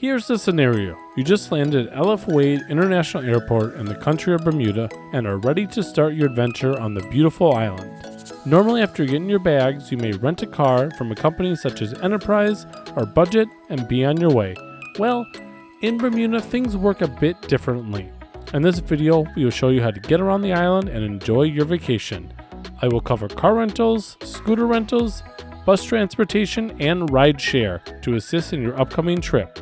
Here's the scenario. You just landed at LF Wade International Airport in the country of Bermuda and are ready to start your adventure on the beautiful island. Normally after getting your bags, you may rent a car from a company such as Enterprise or Budget and be on your way. Well, in Bermuda, things work a bit differently. In this video, we will show you how to get around the island and enjoy your vacation. I will cover car rentals, scooter rentals, bus transportation, and ride share to assist in your upcoming trip.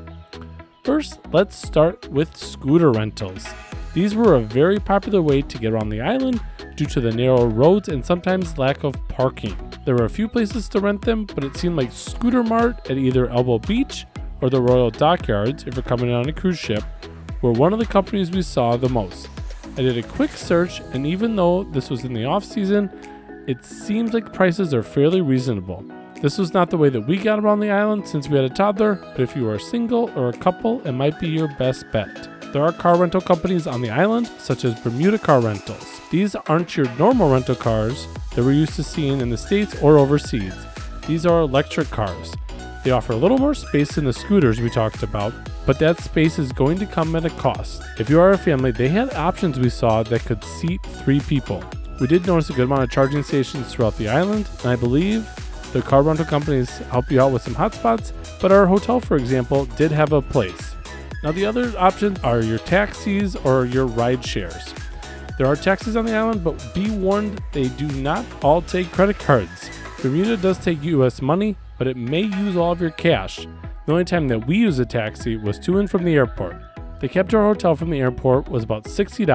First, let's start with scooter rentals. These were a very popular way to get around the island due to the narrow roads and sometimes lack of parking. There were a few places to rent them, but it seemed like Scooter Mart at either Elbow Beach or the Royal Dockyards, if you're coming on a cruise ship, were one of the companies we saw the most. I did a quick search, and even though this was in the off season, it seems like prices are fairly reasonable. This was not the way that we got around the island since we had a toddler, but if you are single or a couple, it might be your best bet. There are car rental companies on the island, such as Bermuda Car Rentals. These aren't your normal rental cars that we're used to seeing in the States or overseas. These are electric cars. They offer a little more space than the scooters we talked about, but that space is going to come at a cost. If you are a family, they had options we saw that could seat 3 people. We did notice a good amount of charging stations throughout the island, and I believe the car rental companies help you out with some hotspots, but our hotel, for example, did have a place. Now the other options are your taxis or your ride shares. There are taxis on the island, but be warned, they do not all take credit cards. Bermuda does take US money, but it may use all of your cash. The only time that we used a taxi was to and from the airport. The cab to our hotel from the airport was about $60.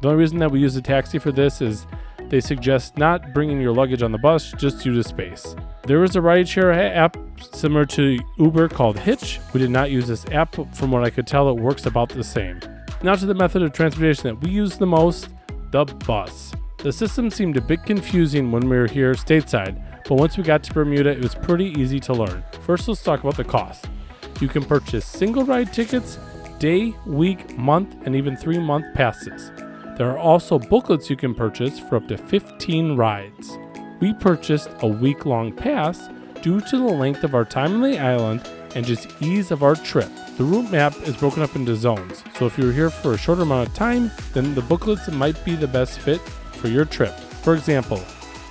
The only reason that we use a taxi for this is they suggest not bringing your luggage on the bus just due to space. There is a rideshare app similar to Uber called Hitch. We did not use this app, but from what I could tell, it works about the same. Now to the method of transportation that we use the most, the bus. The system seemed a bit confusing when we were here stateside, but once we got to Bermuda, it was pretty easy to learn. First, let's talk about the cost. You can purchase single ride tickets, day, week, month, and even 3-month passes. There are also booklets you can purchase for up to 15 rides. We purchased a week-long pass due to the length of our time on the island and just ease of our trip. The route map is broken up into zones, so if you're here for a shorter amount of time, then the booklets might be the best fit for your trip. For example,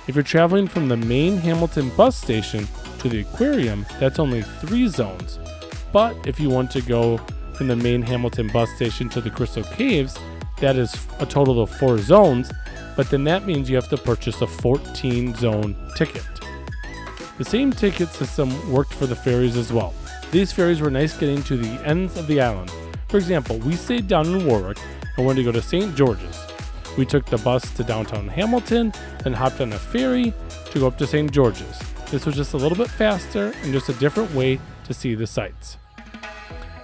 if you're traveling from the main Hamilton bus station to the aquarium, that's only 3 zones. But if you want to go from the main Hamilton bus station to the Crystal Caves, that is a total of 4 zones, but then that means you have to purchase a 14-zone ticket. The same ticket system worked for the ferries as well. These ferries were nice getting to the ends of the island. For example, we stayed down in Warwick and wanted to go to St. George's. We took the bus to downtown Hamilton, then hopped on a ferry to go up to St. George's. This was just a little bit faster and just a different way to see the sights.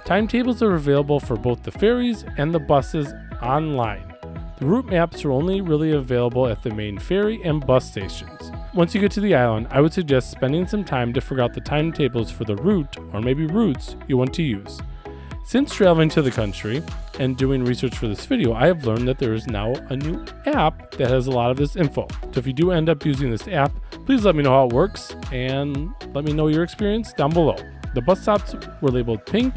Timetables are available for both the ferries and the buses online. The route maps are only really available at the main ferry and bus stations. Once you get to the island, I would suggest spending some time to figure out the timetables for the route, or maybe routes, you want to use. Since traveling to the country and doing research for this video, I have learned that there is now a new app that has a lot of this info. So if you do end up using this app, please let me know how it works and let me know your experience down below. The bus stops were labeled pink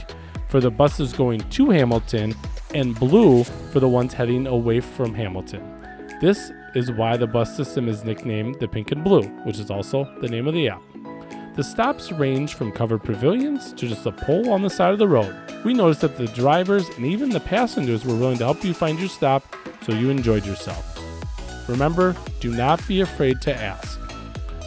for the buses going to Hamilton and blue for the ones heading away from Hamilton. This is why the bus system is nicknamed the Pink and Blue, which is also the name of the app. The stops range from covered pavilions to just a pole on the side of the road. We noticed that the drivers and even the passengers were willing to help you find your stop, so you enjoyed yourself. Remember, do not be afraid to ask.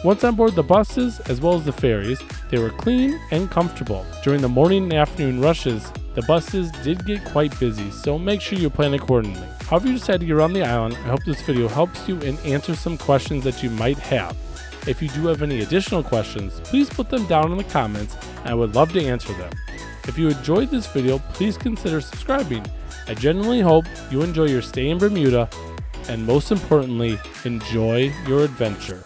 Once on board the buses, as well as the ferries, they were clean and comfortable. During the morning and afternoon rushes, the buses did get quite busy, so make sure you plan accordingly. However you decide to get around the island, I hope this video helps you and answer some questions that you might have. If you do have any additional questions, please put them down in the comments and I would love to answer them. If you enjoyed this video, please consider subscribing. I genuinely hope you enjoy your stay in Bermuda and most importantly, enjoy your adventure.